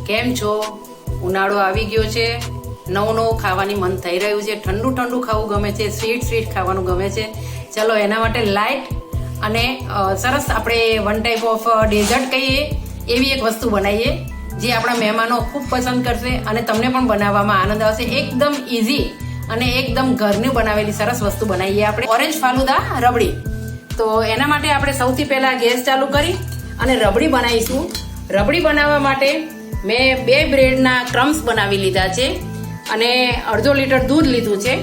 કેમ છો? ઉનાળો આવી ગયો છે, નવું નવું ખાવાની મન થઈ રહ્યું છે, ઠંડુ ઠંડુ ખાવું ગમે છે, સ્વીટ સ્વીટ ખાવાનું ગમે છે. ચલો એના માટે લાઈટ અને સરસ આપણે વન ટાઈપ ઓફ ડેઝર્ટ કહીએ એવી એક વસ્તુ બનાવીએ જે આપણા મહેમાનો ખૂબ પસંદ કરશે અને તમને પણ બનાવવામાં આનંદ આવશે. એકદમ ઇઝી અને એકદમ ઘરની બનાવેલી સરસ વસ્તુ બનાવીએ આપણે ઓરેન્જ ફાલુદા રબડી. તો એના માટે આપણે સૌથી પહેલા ગેસ ચાલુ કરી અને રબડી બનાવીશું. રબડી બનાવવા માટે મેં 2 બ્રેડના ક્રમ્સ બનાવી લીધા છે અને અડધો લીટર દૂધ લીધું છે.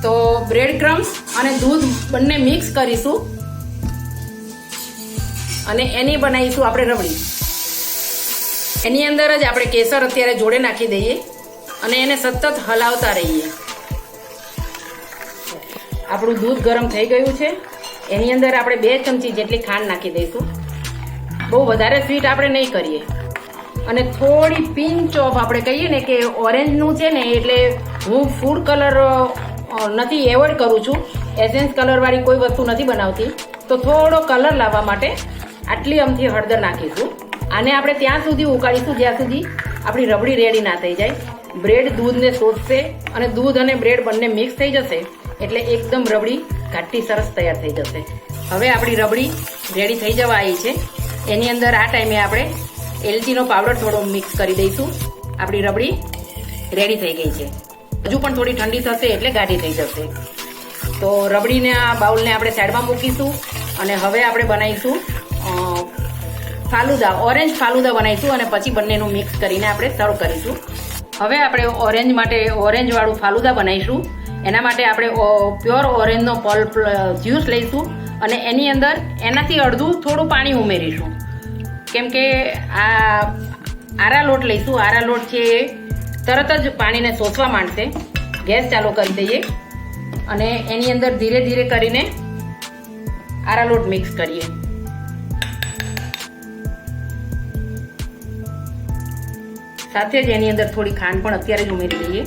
તો બ્રેડ ક્રમ્સ અને દૂધ બંને મિક્સ કરીશું અને એની બનાવીશું આપણે રબડી. એની અંદર જ આપણે કેસર અત્યારે જોડે નાખી દઈએ અને એને સતત હલાવતા રહીએ. આપણું દૂધ ગરમ થઈ ગયું છે. એની અંદર આપણે 2 ચમચી જેટલી ખાંડ નાખી દઈશું. બહુ વધારે સ્વીટ આપણે નહીં કરીએ અને થોડી પિંચ ઓફ આપણે કહીએ ને કે ઓરેન્જનું છે ને એટલે હું ફૂડ કલર નથી એવોઇડ કરું છું. એસેન્સ કલરવાળી કોઈ વસ્તુ નથી બનાવતી. તો થોડો કલર લાવવા માટે આટલી અમથી હળદર નાખીશું. આને આપણે ત્યાં સુધી ઉકાળીશું જ્યાં સુધી આપણી રબડી રેડી ના થઈ જાય. બ્રેડ દૂધને શોષશે અને દૂધ અને બ્રેડ બંને મિક્સ થઈ જશે એટલે એકદમ રબડી ઘાટી સરસ તૈયાર થઈ જશે. હવે આપણી રબડી રેડી થઈ જવા આવી છે. એની અંદર આ ટાઈમે આપણે એલચીનો પાવડર થોડો મિક્સ કરી દઈશું. આપણી રબડી રેડી થઈ ગઈ છે. હજુ પણ થોડી ઠંડી થશે એટલે ગાઢી થઈ જશે. તો રબડીને આ બાઉલને આપણે સાઈડમાં મૂકીશું અને હવે આપણે બનાવીશું ફાલુદા, ઓરેન્જ ફાલુદા બનાવીશું અને પછી બંનેનું મિક્સ કરીને આપણે સર્વ કરીશું. હવે આપણે ઓરેન્જવાળું ફાલુદા બનાવીશું. એના માટે આપણે પ્યોર ઓરેન્જનો પલ્પ જ્યુસ લઈશું અને એની અંદર એનાથી અડધું થોડું પાણી ઉમેરીશું. કેમ કે આ આરા લોટ લઈશું. આરા લોટ છે તરત જ પાણીને શોષવા માંડશે. ગેસ ચાલુ કરી દઈએ અને એની અંદર ધીરે ધીરે કરીને આરા લોટ મિક્સ કરીએ. સાથે જ એની અંદર થોડી ખાંડ પણ અત્યારે જ ઉમેરી દઈએ.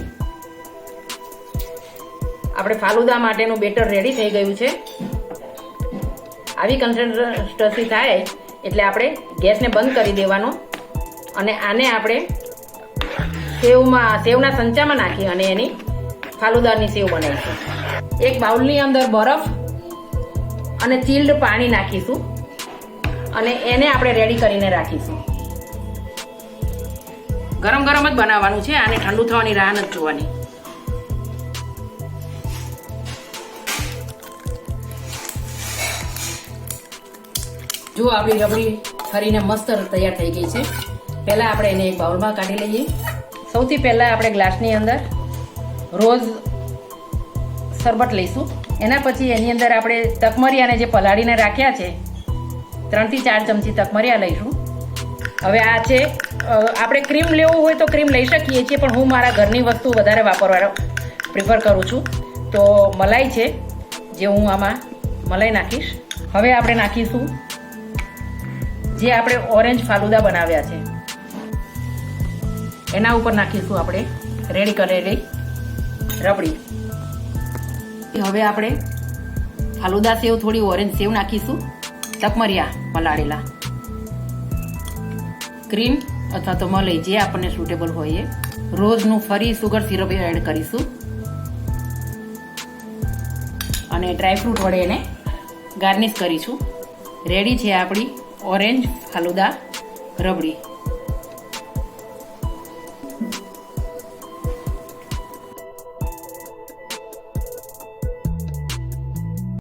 આપણે ફાલુદા માટેનું બેટર રેડી થઈ ગયું છે. આવી કન્સિસ્ટન્સી થાય એટલે આપણે ગેસને બંધ કરી દેવાનો અને આને આપણે સેવના સંચામાં નાખી અને એની ફાલુદાની સેવ બનાવીશું. એક બાઉલની અંદર બરફ અને ચીલ્ડ પાણી નાખીશું અને એને આપણે રેડી કરીને રાખીશું. ગરમ ગરમ જ બનાવવાનું છે. આને ઠંડુ થવાની રાહ નથી જોવાની. જો આપણી રબડી ફરીને મસ્ત તૈયાર થઈ ગઈ છે. પહેલા આપણે એને એક બાઉલમાં કાઢી લઈએ. સૌથી પહેલા આપણે ગ્લાસની અંદર રોઝ શરબત લઈશું. એના પછી એની અંદર આપણે તકમરિયાને જે પલાળીને રાખ્યા છે 3 થી 4 ચમચી તકમરિયા લઈશું. હવે આ છે આપણે ક્રીમ લેવું હોય તો ક્રીમ લઈ શકીએ છીએ, પણ હું મારા ઘરની વસ્તુ વધારે વાપરવાનો પ્રિફર કરું છું. તો મલાઈ છે જે હું આમાં મલાઈ નાખીશ. હવે આપણે નાખીશું જે આપણે ઓરેન્જ ફાલુદા બનાવ્યા છે એના ઉપર નાખીશું આપણે રેડી કરેલી રબડી. હવે આપણે ફાલુદા સેવ, થોડી ઓરેન્જ સેવ નાખીશું, તકમરિયા પલાળેલા, ક્રીમ અથવા તો મલાઈ જે આપણને સુટેબલ હોય એ, રોઝનું ફરી સુગર સિરપ એડ કરીશું અને ડ્રાયફ્રૂટ વડે એને ગાર્નિશ કરીશું. રેડી છે આપણી ઓરેન્જ ફાલુદા રબડી.